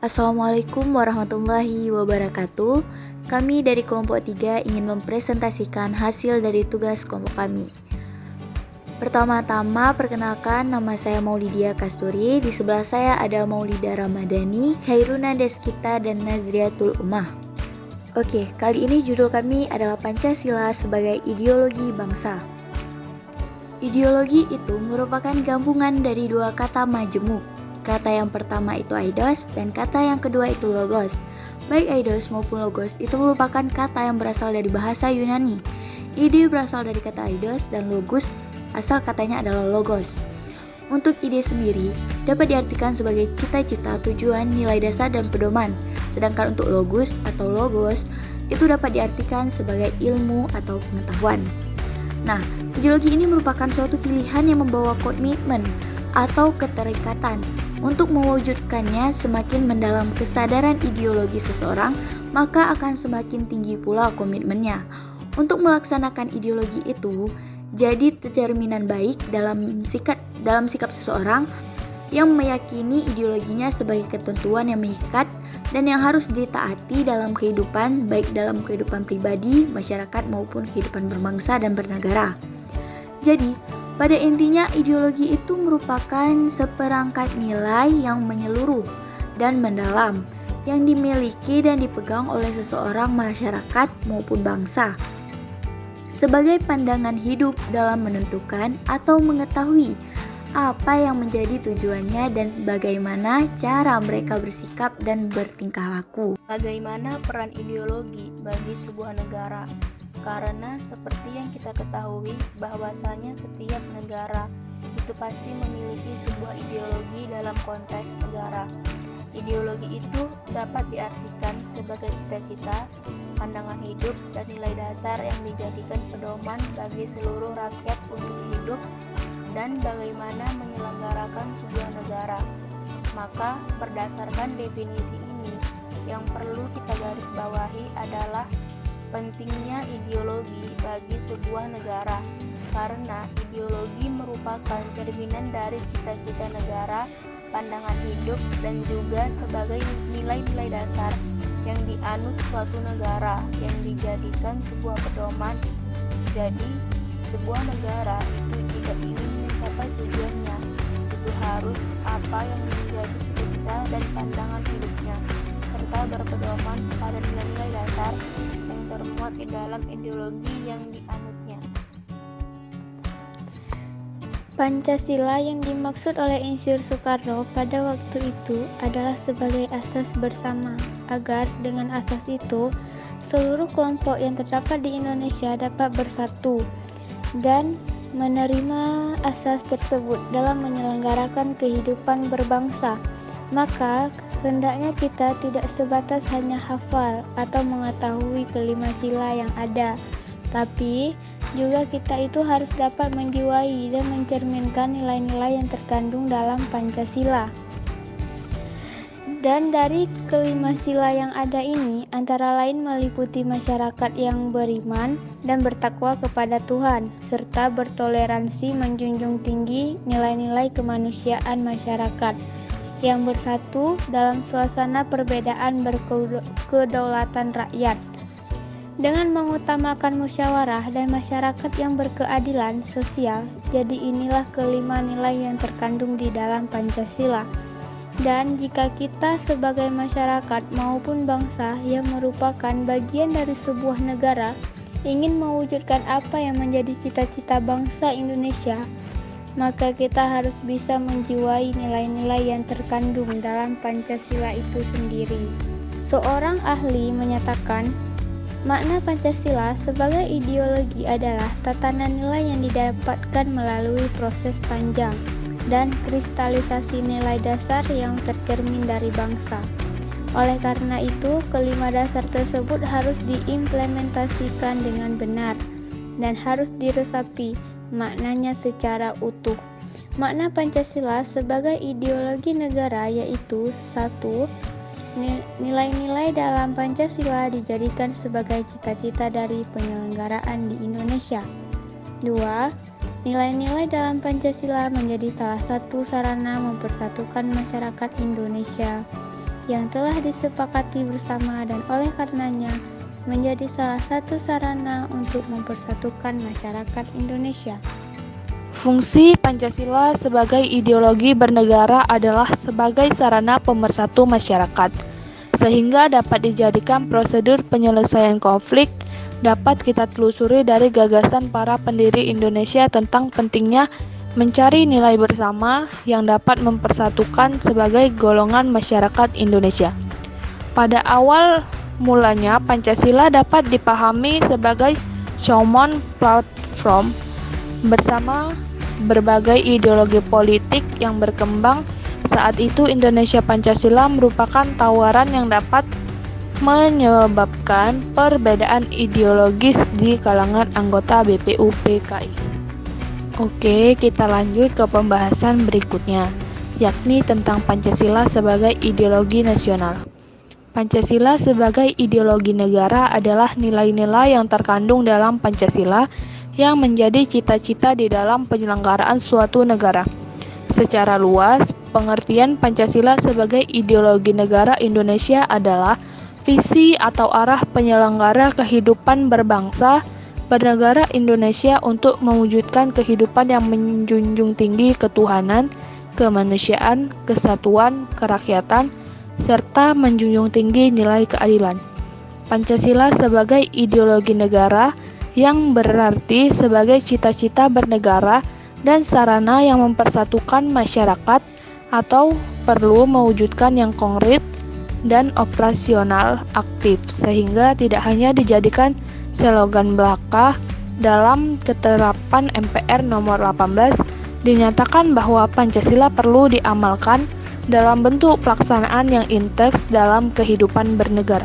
Assalamualaikum warahmatullahi wabarakatuh. Kami dari kelompok 3 ingin mempresentasikan hasil dari tugas kelompok kami. Pertama-tama, perkenalkan, nama saya Maulidia Kasturi. Di sebelah saya ada Maulida Ramadhani, Khairuna Deskita, dan Nazriatul Ummah. Oke, kali ini judul kami adalah Pancasila sebagai ideologi bangsa. Ideologi itu merupakan gabungan dari dua kata majemuk. Kata yang pertama itu eidos dan kata yang kedua itu logos. Baik eidos maupun logos itu merupakan kata yang berasal dari bahasa Yunani. Ide berasal dari kata eidos dan logos asal katanya adalah logos. Untuk ide sendiri dapat diartikan sebagai cita-cita, tujuan, nilai dasar, dan pedoman. Sedangkan untuk logos atau logos itu dapat diartikan sebagai ilmu atau pengetahuan. Nah, ideologi ini merupakan suatu pilihan yang membawa komitmen atau keterikatan. Untuk mewujudkannya, semakin mendalam kesadaran ideologi seseorang, maka akan semakin tinggi pula komitmennya. Untuk melaksanakan ideologi itu, jadi cerminan baik dalam sikap seseorang yang meyakini ideologinya sebagai ketentuan yang mengikat dan yang harus ditaati dalam kehidupan, baik dalam kehidupan pribadi, masyarakat maupun kehidupan berbangsa dan bernegara. Jadi, pada intinya ideologi itu merupakan seperangkat nilai yang menyeluruh dan mendalam yang dimiliki dan dipegang oleh seseorang, masyarakat maupun bangsa sebagai pandangan hidup dalam menentukan atau mengetahui apa yang menjadi tujuannya dan bagaimana cara mereka bersikap dan bertingkah laku. Bagaimana peran ideologi bagi sebuah negara? Karena seperti yang kita ketahui bahwasanya setiap negara itu pasti memiliki sebuah ideologi dalam konteks negara. Ideologi itu dapat diartikan sebagai cita-cita, pandangan hidup, dan nilai dasar yang dijadikan pedoman bagi seluruh rakyat untuk hidup dan bagaimana menyelenggarakan sebuah negara. Maka berdasarkan definisi ini, yang perlu kita garis bawahi adalah pentingnya ideologi bagi sebuah negara, karena ideologi merupakan cerminan dari cita-cita negara, pandangan hidup, dan juga sebagai nilai-nilai dasar yang dianut suatu negara yang dijadikan sebuah pedoman. Jadi, sebuah negara itu jika ingin mencapai tujuannya, itu harus apa yang menjadi cita-cita dan pandangan hidupnya, serta berpedoman pada nilai-nilai dasar yang termuat di dalam ideologi yang dianutnya. Pancasila yang dimaksud oleh Insinyur Soekarno pada waktu itu adalah sebagai asas bersama, agar dengan asas itu seluruh kelompok yang terdapat di Indonesia dapat bersatu dan menerima asas tersebut dalam menyelenggarakan kehidupan berbangsa. Maka hendaknya kita tidak sebatas hanya hafal atau mengetahui kelima sila yang ada, tapi juga kita itu harus dapat menjiwai dan mencerminkan nilai-nilai yang terkandung dalam Pancasila. Dan dari kelima sila yang ada ini, antara lain meliputi masyarakat yang beriman dan bertakwa kepada Tuhan, serta bertoleransi, menjunjung tinggi nilai-nilai kemanusiaan masyarakat yang bersatu dalam suasana perbedaan berkedaulatan rakyat, dengan mengutamakan musyawarah dan masyarakat yang berkeadilan sosial. Jadi inilah kelima nilai yang terkandung di dalam Pancasila. Dan jika kita sebagai masyarakat maupun bangsa yang merupakan bagian dari sebuah negara ingin mewujudkan apa yang menjadi cita-cita bangsa Indonesia, maka kita harus bisa menjiwai nilai-nilai yang terkandung dalam Pancasila itu sendiri. Seorang ahli menyatakan, makna Pancasila sebagai ideologi adalah tatanan nilai yang didapatkan melalui proses panjang dan kristalisasi nilai dasar yang tercermin dari bangsa. Oleh karena itu, kelima dasar tersebut harus diimplementasikan dengan benar dan harus diresapi maknanya secara utuh. Makna Pancasila sebagai ideologi negara yaitu: 1. Nilai-nilai dalam Pancasila dijadikan sebagai cita-cita dari penyelenggaraan di Indonesia. 2. Nilai-nilai dalam Pancasila menjadi salah satu sarana mempersatukan masyarakat Indonesia. yang telah disepakati bersama dan oleh karenanya menjadi salah satu sarana untuk mempersatukan masyarakat Indonesia. Fungsi Pancasila sebagai ideologi bernegara adalah sebagai sarana pemersatu masyarakat, sehingga dapat dijadikan prosedur penyelesaian konflik. Dapat kita telusuri dari gagasan para pendiri Indonesia tentang pentingnya mencari nilai bersama yang dapat mempersatukan sebagai golongan masyarakat Indonesia. Pada awal mulanya, Pancasila dapat dipahami sebagai common platform bersama berbagai ideologi politik yang berkembang. Saat itu Indonesia Pancasila merupakan tawaran yang dapat menyebabkan perbedaan ideologis di kalangan anggota BPUPKI. Oke, kita lanjut ke pembahasan berikutnya, yakni tentang Pancasila sebagai ideologi nasional. Pancasila sebagai ideologi negara adalah nilai-nilai yang terkandung dalam Pancasila yang menjadi cita-cita di dalam penyelenggaraan suatu negara. Secara luas, pengertian Pancasila sebagai ideologi negara Indonesia adalah visi atau arah penyelenggara kehidupan berbangsa, bernegara Indonesia untuk mewujudkan kehidupan yang menjunjung tinggi ketuhanan, kemanusiaan, kesatuan, kerakyatan, serta menjunjung tinggi nilai keadilan. Pancasila sebagai ideologi negara yang berarti sebagai cita-cita bernegara dan sarana yang mempersatukan masyarakat atau perlu mewujudkan yang konkret dan operasional aktif, sehingga tidak hanya dijadikan slogan belaka. Dalam ketetapan MPR nomor 18 dinyatakan bahwa Pancasila perlu diamalkan dalam bentuk pelaksanaan yang intens dalam kehidupan bernegara.